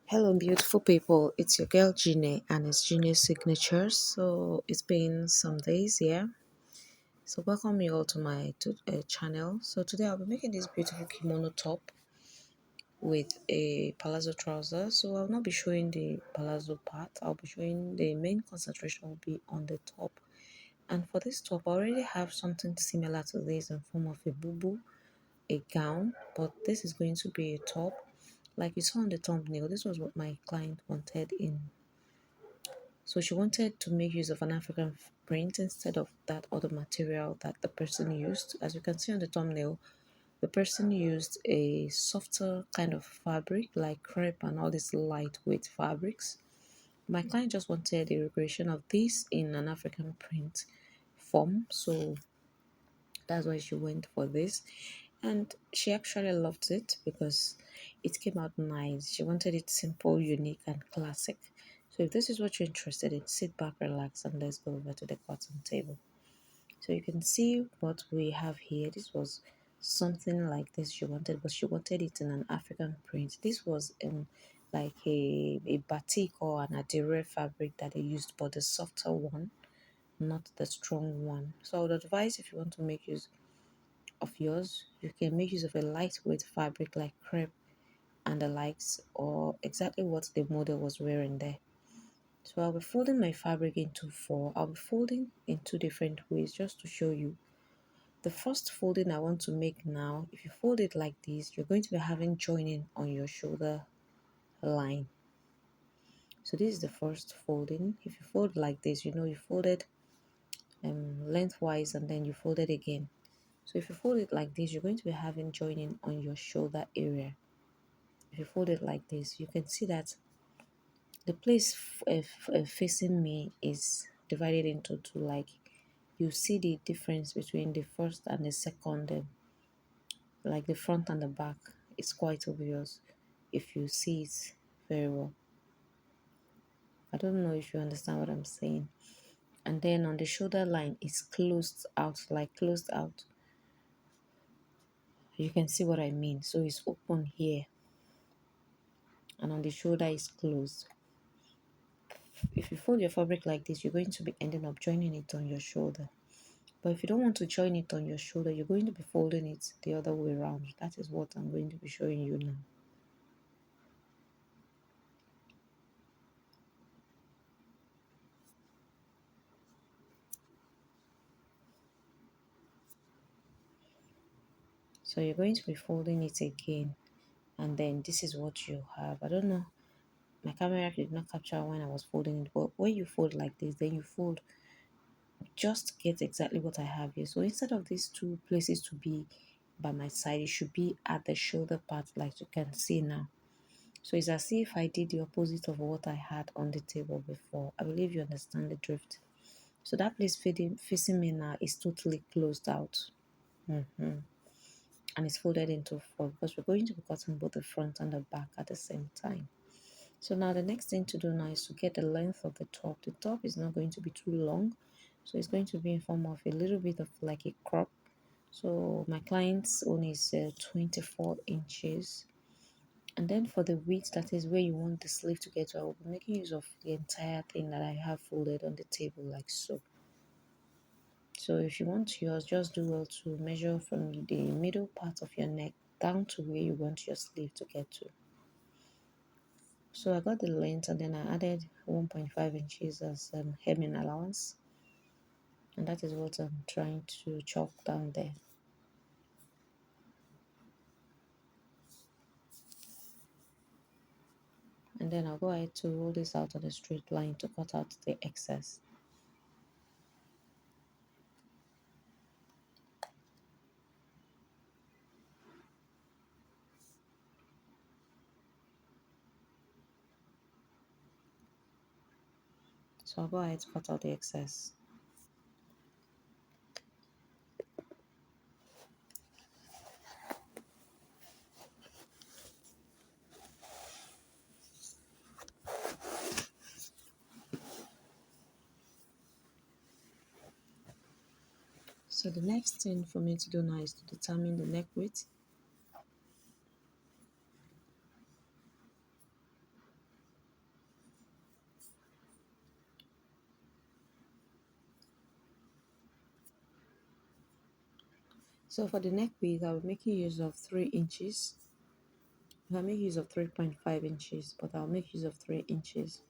Hello, beautiful people. It's your girl Gine, and it's Gine's Signatures. So it's been some days, yeah. So welcome you all to my channel. So today I'll be making this beautiful kimono top with a palazzo trouser. So I'll not be showing the palazzo part. I'll be showing the main concentration will be on the top. And for this top, I already have something similar to this in form of a boo, a gown, but this is going to be a top. Like you saw on the thumbnail, this was what my client wanted in. So she wanted to make use of an African print instead of that other material that the person used. As you can see on the thumbnail, the person used a softer kind of fabric like crepe and all these lightweight fabrics. My client just wanted a recreation of this in an African print form. So that's why she went for this. And she actually loved it because it came out nice. She wanted it simple, unique, and classic. So if this is what you're interested in, sit back, relax, and let's go over to the cotton table. So you can see what we have here. This was something like this she wanted, but she wanted it in an African print. This was in like a batik or an adire fabric that they used, but the softer one, not the strong one. So I would advise if you want to make use of yours, you can make use of a lightweight fabric like crepe and the likes, or exactly what the model was wearing there. So I'll be folding my fabric into four. I'll be folding in two different ways just to show you. The first folding I want to make now, if you fold it like this, you're going to be having joining on your shoulder line. So this is the first folding. If you fold like this, you folded lengthwise and then you fold it again. So if you fold it like this, you're going to be having joining on your shoulder area. If you fold it like this, you can see that the place facing me is divided into two. Like you see the difference between the first and the second, like the front and the back. It's quite obvious if you see it very well. I don't know if you understand what I'm saying. And then on the shoulder line, it's closed out, like closed out. You can see what I mean. So it's open here, and on the shoulder is closed. If you fold your fabric like this, you're going to be ending up joining it on your shoulder. But if you don't want to join it on your shoulder, you're going to be folding it the other way around. That is what I'm going to be showing you now. So you're going to be folding it again, and then this is what you have. I don't know, my camera did not capture when I was folding it, but when you fold like this, then you fold, just get exactly what I have here. So instead of these two places to be by my side, it should be at the shoulder part, like you can see now. So it's as if I did the opposite of what I had on the table before. I believe you understand the drift. So that place facing me now is totally closed out. And it's folded into four because we're going to be cutting both the front and the back at the same time. So now the next thing to do now is to get the length of the top. The top is not going to be too long. So it's going to be in form of a little bit of like a crop. So my client's own is 24 inches. And then for the width, that is where you want the sleeve to get to, I will be making use of the entire thing that I have folded on the table like so. So if you want yours, just do well to measure from the middle part of your neck down to where you want your sleeve to get to. So I got the length and then I added 1.5 inches as hemming allowance. And that is what I'm trying to chalk down there. And then I'll go ahead to roll this out on a straight line to cut out the excess. So I'll go ahead to cut out the excess. So the next thing for me to do now is to determine the neck width. So for the neck width, I'll be making use of 3 inches. I'll make use of 3.5 inches, but I'll make use of 3 inches.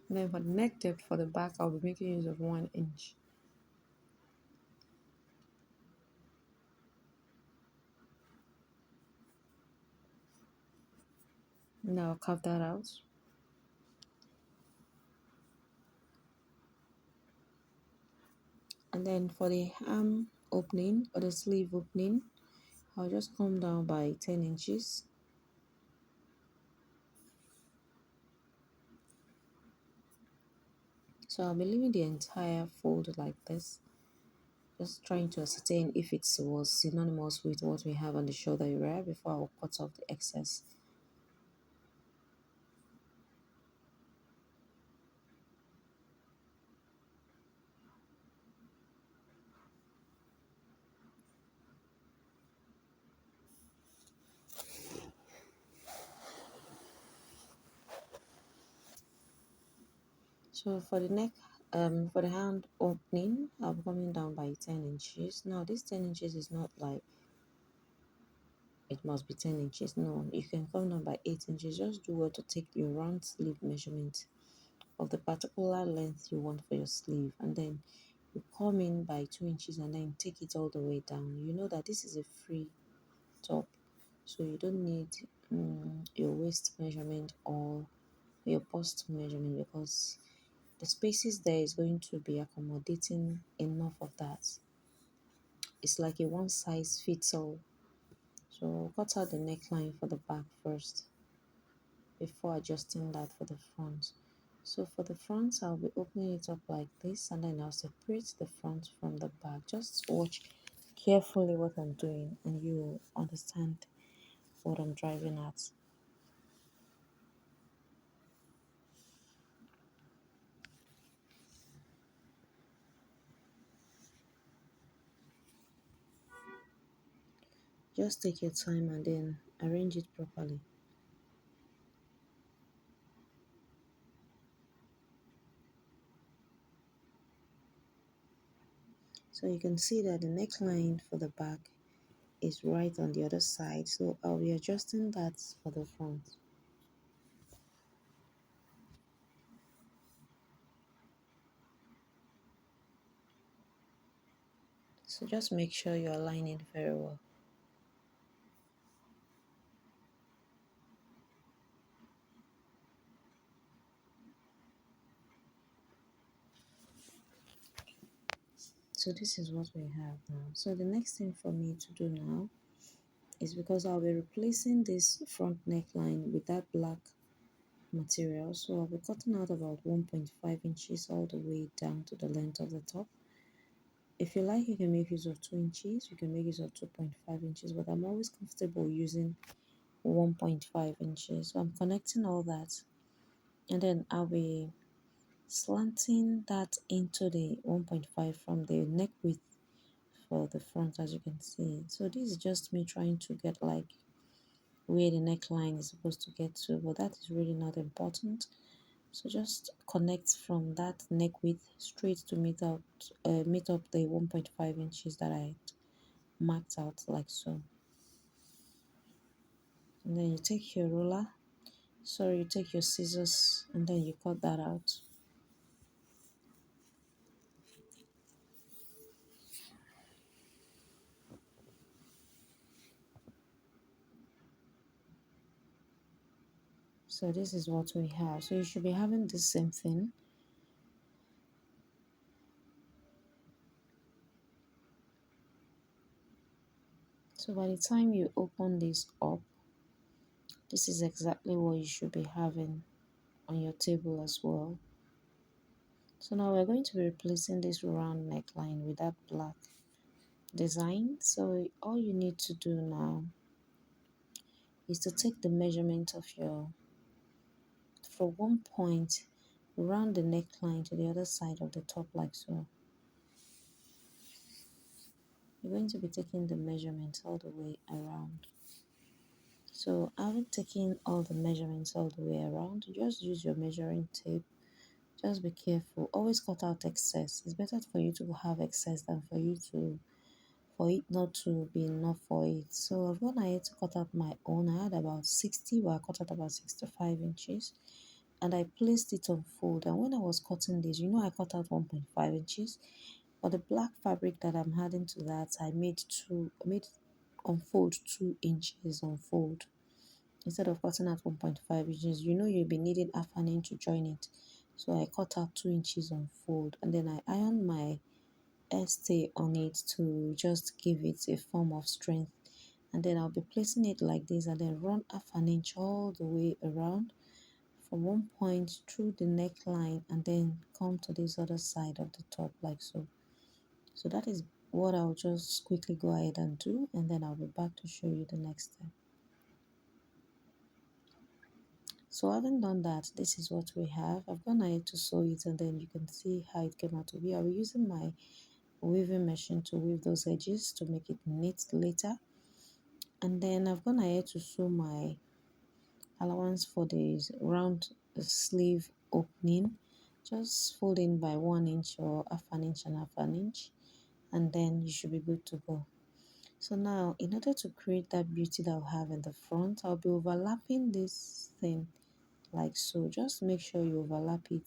And then for the neck depth for the back, I'll be making use of 1 inch. Now I'll carve that out. And then for the arm opening or the sleeve opening, I'll just come down by 10 inches. So I'll be leaving the entire fold like this, just trying to ascertain if it was synonymous with what we have on the shoulder area before I'll cut off the excess. So for the neck, for the hand opening, I'll be coming down by 10 inches. Now this 10 inches is not like it must be 10 inches. No, you can come down by 8 inches. Just do well to take your round sleeve measurement of the particular length you want for your sleeve, and then you come in by 2 inches and then take it all the way down. You know that this is a free top, so you don't need your waist measurement or your bust measurement, because the spaces there is going to be accommodating enough of that. It's like a one size fits all. So cut out the neckline for the back first before adjusting that for the front. So for the front, I'll be opening it up like this, and then I'll separate the front from the back. Just watch carefully what I'm doing and you understand what I'm driving at. Just take your time and then arrange it properly. So you can see that the neckline for the back is right on the other side. So I'll be adjusting that for the front. So just make sure you align it very well. So this is what we have now. So the next thing for me to do now is, because I'll be replacing this front neckline with that black material, so I'll be cutting out about 1.5 inches all the way down to the length of the top. If you like, you can make use of 2 inches, you can make use of 2.5 inches, but I'm always comfortable using 1.5 inches. So I'm connecting all that, and then I'll be slanting that into the 1.5 from the neck width for the front, as you can see. So this is just me trying to get like where the neckline is supposed to get to, but that is really not important. So just connect from that neck width straight to meet up the 1.5 inches that I marked out, like so. And then you take your ruler, sorry, you take your scissors, and then you cut that out. So this is what we have. So you should be having the same thing. So by the time you open this up, this is exactly what you should be having on your table as well. So now we're going to be replacing this round neckline with that black design. So all you need to do now is to take the measurement of your, for one point, round the neckline to the other side of the top, like so. You're going to be taking the measurements all the way around. So having taken all the measurements all the way around, just use your measuring tape Just be careful. Always cut out excess. It's better for you to have excess than for it not to be enough for it. So I've gone ahead to cut out my own. I had about 60, but I cut out about 65 inches. And I placed it on fold. And when I was cutting this, I cut out 1.5 inches. For the black fabric that I'm adding to that, I made on fold 2 inches on fold. Instead of cutting out 1.5 inches, you'll be needing half an inch to join it. So I cut out 2 inches on fold, and then I ironed my stay on it to just give it a form of strength. And then I'll be placing it like this and then run half an inch all the way around from one point through the neckline and then come to this other side of the top like so. So that is what I'll just quickly go ahead and do, and then I'll be back to show you the next step. So having done that, this is what we have. I've gone ahead to sew it and then you can see how it came out to be. I'll be using my weaving machine to weave those edges to make it neat later. And then I've gone ahead to sew my allowance for the round sleeve opening, just folding by 1 inch or half an inch and half an inch, and then you should be good to go. So now, in order to create that beauty that I'll have in the front, I'll be overlapping this thing like so. Just make sure you overlap it.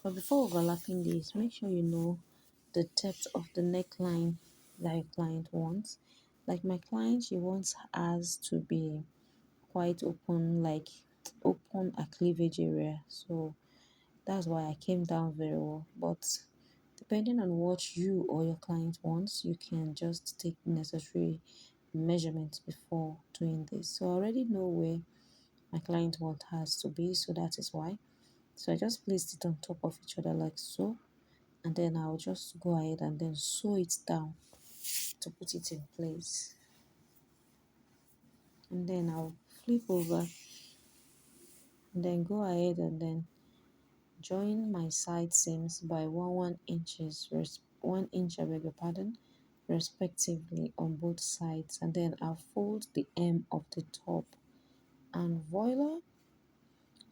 But before overlapping this, make sure you know the depth of the neckline that your client wants. Like my client, she wants us to be quite open, like open a cleavage area. So that's why I came down very well. But depending on what you or your client wants, you can just take necessary measurements before doing this. So I already know where my client wants hers to be, so that is why. So I just placed it on top of each other like so, and then I'll just go ahead and then sew it down to put it in place. And then I'll flip over and then go ahead and then join my side seams by 1 inches, 1 inch, I beg your pardon, respectively on both sides, and then I'll fold the hem of the top, and voila,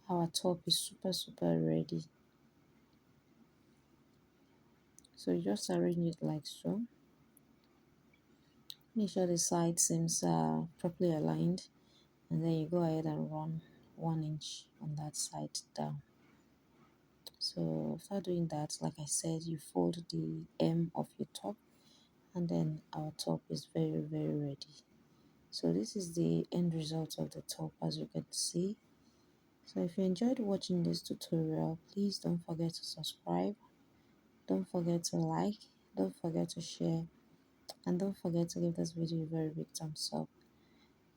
our top is super ready. So you just arrange it like so. Make sure the side seams are properly aligned, and then you go ahead and run 1 inch on that side down. So after doing that, like I said, you fold the hem of your top, and then our top is very ready. So this is the end result of the top, as you can see. So if you enjoyed watching this tutorial, please don't forget to subscribe, don't forget to like, don't forget to share, and don't forget to give this video a very big thumbs up.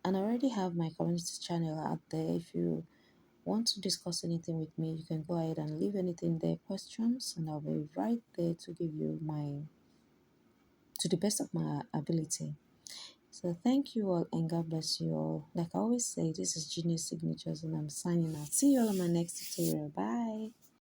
And I already have my community channel out there. If you want to discuss anything with me, you can go ahead and leave anything there, questions, and I'll be right there to give you to the best of my ability. So thank you all and God bless you all. Like I always say, this is Genius Signatures and I'm signing out. See you all on my next tutorial. Bye.